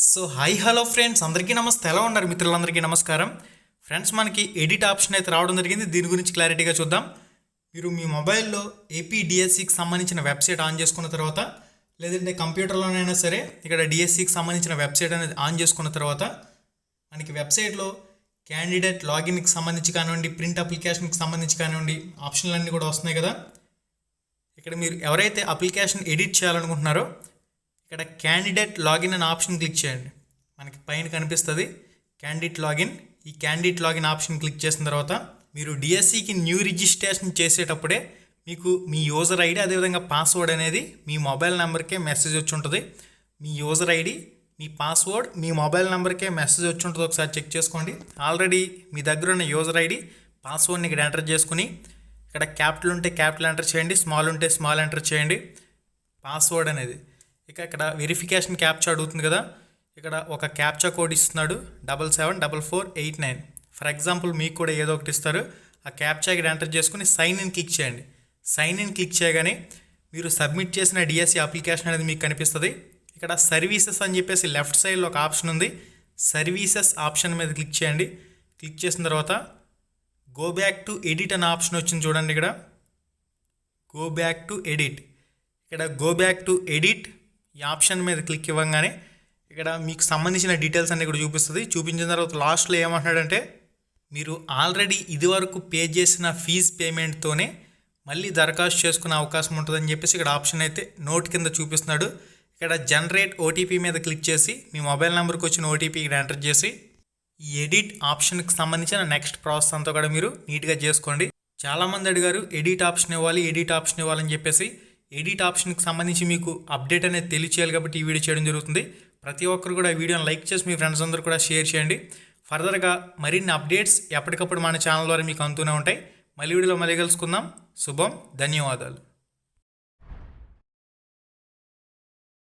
So hi hello friends, అందరికీ నమస్తే. ఎలా ఉన్నారు మిత్రులందరికీ నమస్కారం. ఫ్రెండ్స్, మనకి ఎడిట్ ఆప్షన్ అయితే రావడం జరిగింది. దీని గురించి క్లారిటీగా చూద్దాం. మీరు మీ మొబైల్లో ఏపీడిఎస్సికి సంబంధించిన వెబ్సైట్ ఆన్ చేసుకున్న తర్వాత, లేదంటే కంప్యూటర్లోనైనా సరే ఇక్కడ డిఎస్సికి సంబంధించిన వెబ్సైట్ అనేది ఆన్ చేసుకున్న తర్వాత మనకి వెబ్సైట్లో క్యాండిడేట్ లాగిన్కి సంబంధించి కానివ్వండి, ప్రింట్ అప్లికేషన్కి సంబంధించి కానివ్వండి, ఆప్షన్లన్నీ కూడా వస్తున్నాయి కదా. ఇక్కడ మీరు ఎవరైతే అప్లికేషన్ ఎడిట్ చేయాలనుకుంటున్నారో ఇక్కడ క్యాండిడేట్ లాగిన్ అనే ఆప్షన్ క్లిక్ చేయండి. మనకి పైన కనిపిస్తుంది క్యాండిడేట్ లాగిన్. ఈ క్యాండిడేట్ లాగిన్ ఆప్షన్ క్లిక్ చేసిన తర్వాత మీరు డిఎస్సికి న్యూ రిజిస్ట్రేషన్ చేసేటప్పుడే మీకు మీ యూజర్ ఐడి అదేవిధంగా పాస్వర్డ్ అనేది మీ మొబైల్ నెంబర్కే మెసేజ్ వచ్చి ఉంటుంది. మీ యూజర్ ఐడి, మీ పాస్వర్డ్ మీ మొబైల్ నెంబర్కే మెసేజ్ వచ్చి ఉంటుంది. ఒకసారి చెక్ చేసుకోండి. ఆల్రెడీ మీ దగ్గర ఉన్న యూజర్ ఐడి, పాస్వర్డ్ని ఇక్కడ ఎంటర్ చేసుకుని ఇక్కడ క్యాపిటల్ ఉంటే క్యాపిటల్ ఎంటర్ చేయండి, స్మాల్ ఉంటే స్మాల్ ఎంటర్ చేయండి. పాస్వర్డ్ అనేది ఇక్కడ వెరిఫికేషన్ క్యాప్చా అడుగుతుంది కదా. ఇక్కడ ఒక క్యాప్చా కోడ్ ఇస్తున్నాడు 774489. ఫర్ ఎగ్జాంపుల్ మీకు కూడా ఏదో ఒకటి ఇస్తారు. ఆ క్యాప్చా ఇక్కడ ఎంటర్ చేసుకుని సైన్ ఇన్ క్లిక్ చేయండి. సైన్ ఇన్ క్లిక్ చేయగానే మీరు సబ్మిట్ చేసిన డిఎస్సి అప్లికేషన్ అనేది మీకు కనిపిస్తుంది. ఇక్కడ సర్వీసెస్ అని చెప్పేసి లెఫ్ట్ సైడ్లో ఒక ఆప్షన్ ఉంది. సర్వీసెస్ ఆప్షన్ మీద క్లిక్ చేయండి. క్లిక్ చేసిన తర్వాత గో బ్యాక్ టు ఎడిట్ అనే ఆప్షన్ వచ్చింది చూడండి. ఇక్కడ గో బ్యాక్ టు ఎడిట్. ఇక్కడ గో బ్యాక్ టు ఎడిట్ ఈ ఆప్షన్ మీద క్లిక్ ఇవ్వగానే ఇక్కడ మీకు సంబంధించిన డీటెయిల్స్ అన్నీ ఇక్కడ చూపిస్తుంది. చూపించిన తర్వాత లాస్ట్లో ఏమంటున్నాడంటే మీరు ఆల్రెడీ ఇదివరకు పే చేసిన ఫీజు పేమెంట్తోనే మళ్ళీ దరఖాస్తు చేసుకునే అవకాశం ఉంటుందని చెప్పేసి ఇక్కడ ఆప్షన్ అయితే నోట్ కింద చూపిస్తున్నాడు. ఇక్కడ జనరేట్ ఓటీపీ మీద క్లిక్ చేసి మీ మొబైల్ నెంబర్కి వచ్చిన ఓటీపీ ఇక్కడ ఎంటర్ చేసి ఈ ఎడిట్ ఆప్షన్కి సంబంధించిన నెక్స్ట్ ప్రాసెస్ అంతా కూడా మీరు నీట్గా చేసుకోండి. చాలామంది అడిగారు ఎడిట్ ఆప్షన్ ఇవ్వాలని చెప్పేసి. ఎడిట్ ఆప్షన్కి సంబంధించి మీకు అప్డేట్ అనేది తెలియచేయాలి కాబట్టి ఈ వీడియో చేయడం జరుగుతుంది. ప్రతి ఒక్కరు కూడా ఈ వీడియోని లైక్ చేసి మీ ఫ్రెండ్స్ అందరూ కూడా షేర్ చేయండి. ఫర్దర్గా మరిన్ని అప్డేట్స్ ఎప్పటికప్పుడు మన ఛానల్ ద్వారా మీకు అందుతూనే ఉంటాయి. మళ్ళీ వీడియోలో మళ్ళీ కలుసుకుందాం. శుభం, ధన్యవాదాలు.